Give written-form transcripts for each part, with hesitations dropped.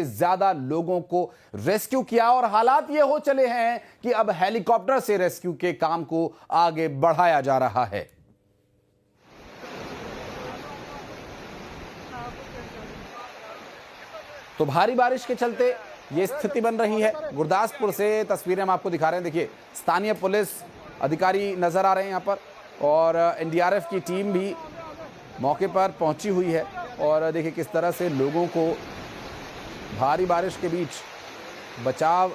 ज्यादा लोगों को रेस्क्यू किया और हालात ये हो चले हैं कि अब हेलीकॉप्टर से रेस्क्यू के काम को आगे बढ़ाया जा रहा है। तो भारी बारिश के चलते ये स्थिति बन रही है। गुरदासपुर से तस्वीरें हम आपको दिखा रहे हैं। देखिए, स्थानीय पुलिस अधिकारी नजर आ रहे हैं यहां पर और एनडीआरएफ की टीम भी मौके पर पहुंची हुई है। और देखिए किस तरह से लोगों को भारी बारिश के बीच बचाव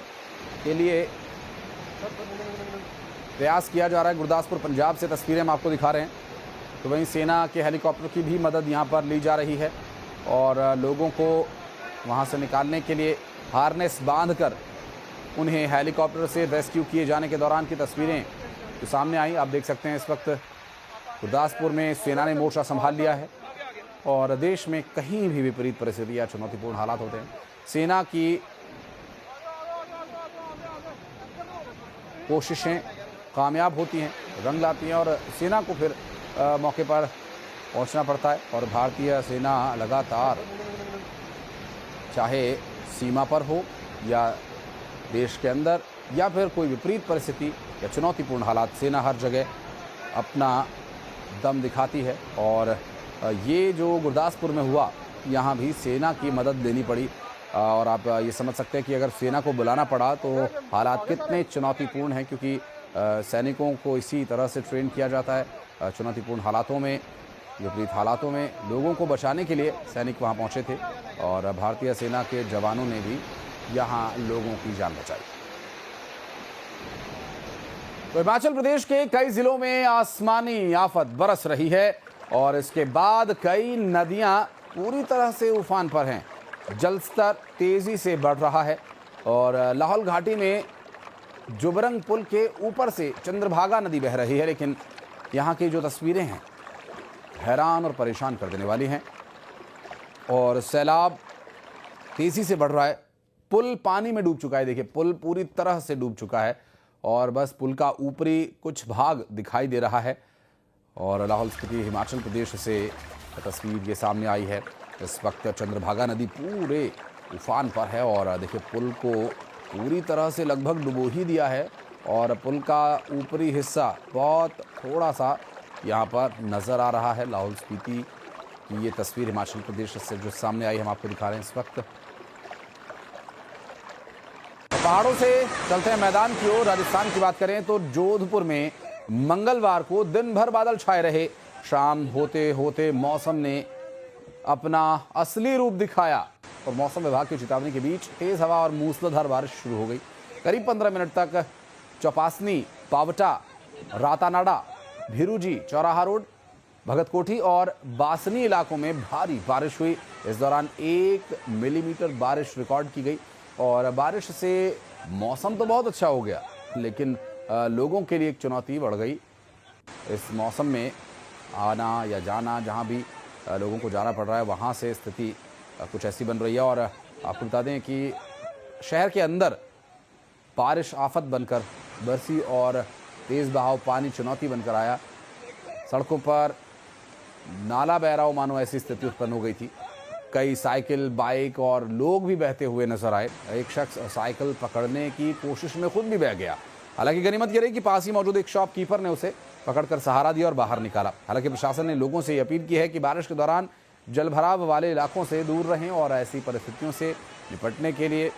के लिए प्रयास किया जा रहा है। गुरदासपुर पंजाब से तस्वीरें हम आपको दिखा रहे हैं। तो वहीं सेना के हेलीकॉप्टर की भी मदद यहां पर ली जा रही है और लोगों को वहां से निकालने के लिए हार्नेस बांधकर उन्हें हेलीकॉप्टर से रेस्क्यू किए जाने के दौरान की तस्वीरें जो सामने आई। आप देख सकते हैं इस वक्त गुरदासपुर में सेना ने मोर्चा संभाल लिया है और देश में कहीं भी विपरीत परिस्थिति या चुनौतीपूर्ण हालात होते हैं, सेना की कोशिशें कामयाब होती हैं, रंग लाती हैं और सेना को फिर मौके पर पहुंचना पड़ता है। और भारतीय सेना लगातार चाहे सीमा पर हो या देश के अंदर या फिर कोई विपरीत परिस्थिति या चुनौतीपूर्ण हालात, सेना हर जगह अपना दम दिखाती है। और ये जो गुरदासपुर में हुआ, यहाँ भी सेना की मदद लेनी पड़ी और आप ये समझ सकते हैं कि अगर सेना को बुलाना पड़ा तो हालात कितने चुनौतीपूर्ण हैं, क्योंकि सैनिकों को इसी तरह से ट्रेन किया जाता है। चुनौतीपूर्ण हालातों में, विपरीत हालातों में लोगों को बचाने के लिए सैनिक वहाँ पहुँचे थे और भारतीय सेना के जवानों ने भी यहाँ लोगों की जान बचाई। तो हिमाचल प्रदेश के कई जिलों में आसमानी आफत बरस रही है और इसके बाद कई नदियां पूरी तरह से उफान पर हैं। जलस्तर तेजी से बढ़ रहा है और लाहौल घाटी में जुबरंग पुल के ऊपर से चंद्रभागा नदी बह रही है। लेकिन यहाँ की जो तस्वीरें हैं हैरान और परेशान कर देने वाली हैं और सैलाब तेजी से बढ़ रहा है। पुल पानी में डूब चुका है। देखिए, पुल पूरी तरह से डूब चुका है और बस पुल का ऊपरी कुछ भाग दिखाई दे रहा है। और लाहौल स्पीति हिमाचल प्रदेश से तस्वीर ये सामने आई है। इस वक्त चंद्रभागा नदी पूरे उफान पर है और देखिए पुल को पूरी तरह से लगभग डुबो ही दिया है और पुल का ऊपरी हिस्सा बहुत थोड़ा सा यहाँ पर नज़र आ रहा है। लाहौल स्पीति की ये तस्वीर हिमाचल प्रदेश से जो सामने आई हम आपको दिखा रहे हैं इस वक्त। पहाड़ों से चलते हैं मैदान की ओर। राजस्थान की बात करें तो जोधपुर में मंगलवार को दिन भर बादल छाए रहे। शाम होते होते मौसम ने अपना असली रूप दिखाया और मौसम विभाग की चेतावनी के बीच तेज हवा और मूसलाधार बारिश शुरू हो गई। करीब 15 मिनट तक चौपासनी, पावटा, रातानाडा, भिरुजी, चौराहा रोड, भगत कोठी और बासनी इलाकों में भारी बारिश हुई। इस दौरान 1 मिलीमीटर बारिश रिकॉर्ड की गई और बारिश से मौसम तो बहुत अच्छा हो गया, लेकिन लोगों के लिए एक चुनौती बढ़ गई। इस मौसम में आना या जाना, जहां भी लोगों को जाना पड़ रहा है, वहां से स्थिति कुछ ऐसी बन रही है। और आपको बता दें कि शहर के अंदर बारिश आफत बनकर बरसी और तेज़ बहाव पानी चुनौती बनकर आया। सड़कों पर नाला बह रहा हो मानो ऐसी स्थिति उत्पन्न हो गई थी। कई साइकिल, बाइक और लोग भी बहते हुए नजर आए। एक शख्स साइकिल पकड़ने की कोशिश में खुद भी बह गया। हालांकि गनीमत ये रही कि पास ही मौजूद एक शॉपकीपर ने उसे पकड़कर सहारा दिया और बाहर निकाला। हालांकि प्रशासन ने लोगों से अपील की है कि बारिश के दौरान जलभराव वाले इलाकों से दूर रहें और ऐसी परिस्थितियों से निपटने के लिए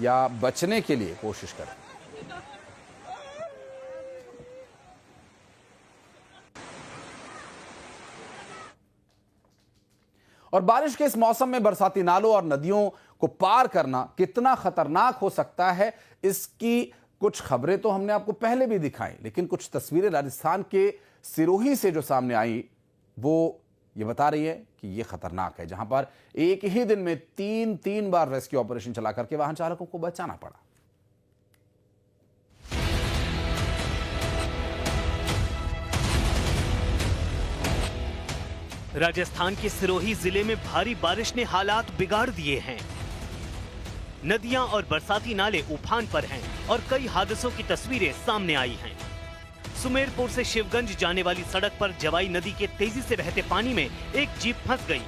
या बचने के लिए कोशिश करें। और बारिश के इस मौसम में बरसाती नालों और नदियों को पार करना कितना खतरनाक हो सकता है, इसकी कुछ खबरें तो हमने आपको पहले भी दिखाई, लेकिन कुछ तस्वीरें राजस्थान के सिरोही से जो सामने आई वो ये बता रही है कि ये खतरनाक है, जहां पर एक ही दिन में 3 बार रेस्क्यू ऑपरेशन चला करके वाहन चालकों को बचाना पड़ा। राजस्थान के सिरोही जिले में भारी बारिश ने हालात बिगाड़ दिए हैं। नदियां और बरसाती नाले उफान पर हैं और कई हादसों की तस्वीरें सामने आई हैं। सुमेरपुर से शिवगंज जाने वाली सड़क पर जवाई नदी के तेजी से बहते पानी में एक जीप फंस गई।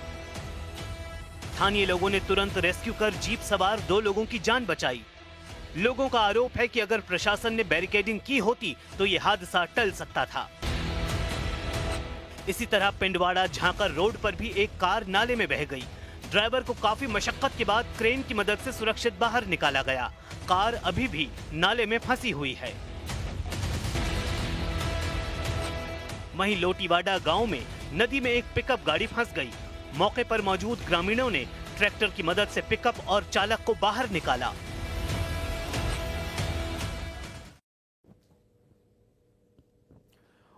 स्थानीय लोगों ने तुरंत रेस्क्यू कर जीप सवार 2 लोगों की जान बचाई। लोगों का आरोप है कि अगर प्रशासन ने बैरिकेडिंग की होती तो ये हादसा टल सकता था। इसी तरह पिंडवाड़ा झांकर रोड पर भी एक कार नाले में बह गई। ड्राइवर को काफी मशक्कत के बाद क्रेन की मदद से सुरक्षित बाहर निकाला गया। कार अभी भी नाले में फंसी हुई है। वहीं लोटीवाड़ा गांव में नदी में एक पिकअप गाड़ी फंस गई। मौके पर मौजूद ग्रामीणों ने ट्रैक्टर की मदद से पिकअप और चालक को बाहर निकाला।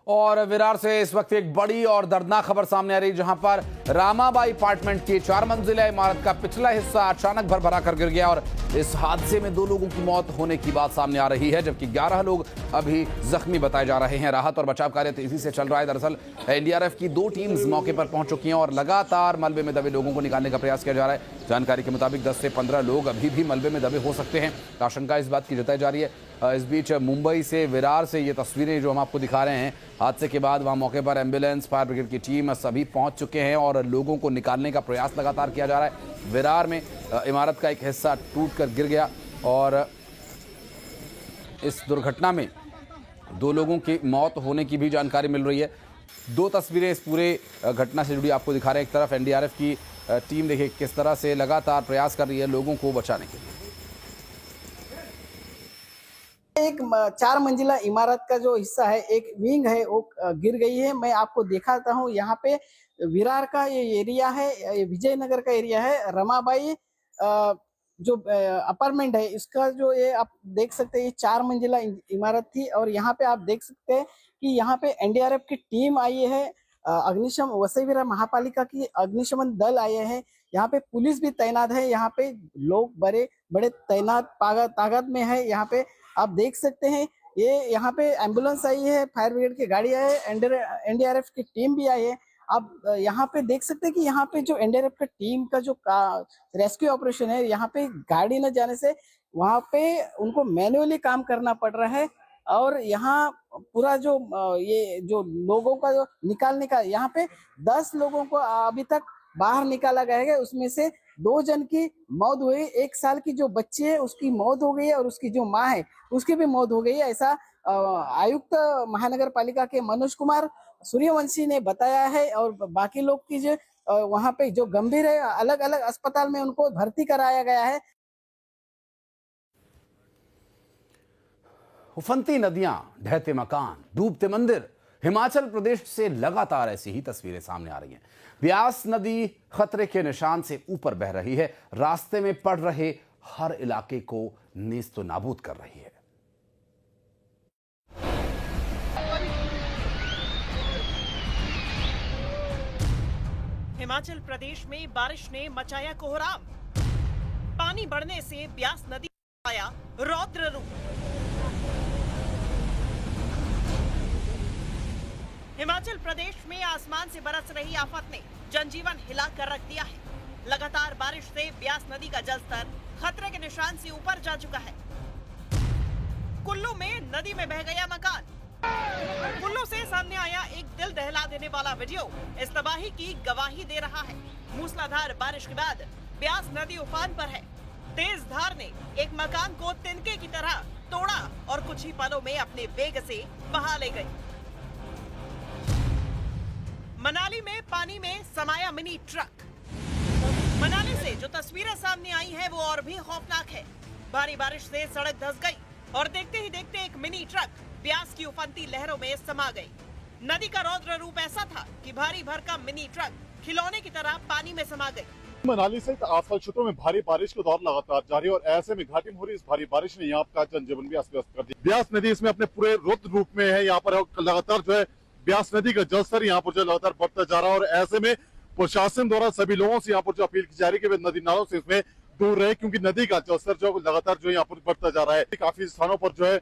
और विरार से इस वक्त एक बड़ी और दर्दनाक खबर सामने आ रही है, जहां पर रामाबाई अपार्टमेंट की 4 मंजिला इमारत का पिछला हिस्सा अचानक भरभरा कर गिर गया और इस हादसे में 2 लोगों की मौत होने की बात सामने आ रही है, जबकि 11 लोग अभी जख्मी बताए जा रहे हैं। राहत और बचाव कार्य तेजी से चल रहा है। दरअसल एनडीआरएफ की 2 टीम्स मौके पर पहुंच चुकी हैं और लगातार मलबे में दबे लोगों को निकालने का प्रयास किया जा रहा है। जानकारी के मुताबिक 10 से 15 लोग अभी भी मलबे में दबे हो सकते हैं। आशंका इस बात की जताई जा रही है। इस बीच मुंबई से विरार से ये तस्वीरें जो हम आपको दिखा रहे हैं, हादसे के बाद वहां मौके पर एम्बुलेंस, फायर ब्रिगेड की टीम सभी पहुंच चुके हैं और लोगों को निकालने का प्रयास लगातार किया जा रहा है। विरार में इमारत का एक हिस्सा टूटकर गिर गया और इस दुर्घटना में 2 लोगों की मौत होने की भी जानकारी मिल रही है। 2 तस्वीरें इस पूरे घटना से जुड़ी आपको दिखा रहे हैं। एक तरफ एनडीआरएफ की टीम देखिए किस तरह से लगातार प्रयास कर रही है लोगों को बचाने के लिए। एक 4 मंजिला इमारत का जो हिस्सा है, एक विंग है, वो गिर गई है। मैं आपको दिखाता हूँ। यहाँ पे विरार का ये एरिया है, ये विजयनगर का एरिया है। रमाबाई जो अपार्टमेंट है, इसका जो ये आप देख सकते हैं, ये 4 मंजिला इमारत थी और यहाँ पे आप देख सकते हैं कि यहाँ पे एनडीआरएफ की टीम आई है। अग्निशमन वसई विरार महापालिका की अग्निशमन दल आए हैं। यहाँ पे पुलिस भी तैनात है। यहाँ पे लोग बड़े बड़े तैनात ताकत में है। यहाँ पे आप देख सकते हैं, ये यहाँ पे एम्बुलेंस आई है, फायर ब्रिगेड की गाड़ी आई है, एनडीआरएफ की टीम भी आई है। आप यहाँ पे देख सकते हैं कि यहाँ पे जो एनडीआरएफ की टीम का जो रेस्क्यू ऑपरेशन है, यहाँ पे गाड़ी न जाने से वहाँ पे उनको मैन्युअली काम करना पड़ रहा है। और यहाँ पूरा जो ये जो लोगों का जो निकालने का, यहाँ पे 10 लोगों को अभी तक बाहर निकाला गया है। उसमें से 2 जन की मौत हुई। 1 साल की जो बच्ची है उसकी मौत हो गई है और उसकी जो माँ है उसकी भी मौत हो गई है। ऐसा आयुक्त महानगर पालिका के मनोज कुमार सूर्यवंशी ने बताया है। और बाकी लोग की जो वहाँ पे जो गंभीर है, अलग अलग अस्पताल में उनको भर्ती कराया गया है। उफनती नदियां, ढहते मकान, डूबते मंदिर, हिमाचल प्रदेश से लगातार ऐसी ही तस्वीरें सामने आ रही हैं। ब्यास नदी खतरे के निशान से ऊपर बह रही है, रास्ते में पड़ रहे हर इलाके को नेस्तो नाबूद कर रही है। हिमाचल प्रदेश में बारिश ने मचाया कोहराम। पानी बढ़ने से ब्यास नदी आया रौद्र रूप। हिमाचल प्रदेश में आसमान से बरस रही आफत ने जनजीवन हिला कर रख दिया है। लगातार बारिश से ब्यास नदी का जलस्तर खतरे के निशान से ऊपर जा चुका है। कुल्लू में नदी में बह गया मकान। कुल्लू से सामने आया एक दिल दहला देने वाला वीडियो इस तबाही की गवाही दे रहा है। मूसलाधार बारिश के बाद ब्यास नदी उफान पर है। तेज धार ने एक मकान को तिनके की तरह तोड़ा और कुछ ही पलों में अपने वेग से बहा ले गई। मनाली में पानी में समाया मिनी ट्रक। मनाली से जो तस्वीरें सामने आई हैं वो और भी खौफनाक है। भारी बारिश से सड़क धंस गई और देखते ही देखते एक मिनी ट्रक ब्यास की उफनती लहरों में समा गई। नदी का रौद्र रूप ऐसा था कि भारी भरकम मिनी ट्रक खिलौने की तरह पानी में समा गई। मनाली सहित आसपास क्षेत्रों में भारी बारिश का दौर लगातार जारी है और ऐसे में घाटी में हो रही इस भारी बारिश ने यहाँ का जनजीवन भी अस्त व्यस्त कर दिया। ब्यास नदी इसमें अपने पूरे रौद्र रूप में है। यहाँ पर लगातार जो है ब्यास नदी का जलस्तर यहाँ पर जो लगातार बढ़ता जा रहा है और ऐसे में प्रशासन द्वारा सभी लोगों से यहाँ पर जो अपील की जा रही है कि वे नदी नालों से इसमें दूर रहे, क्योंकि नदी का जलस्तर जो लगातार जो यहाँ पर बढ़ता जा रहा है। काफी स्थानों पर जो है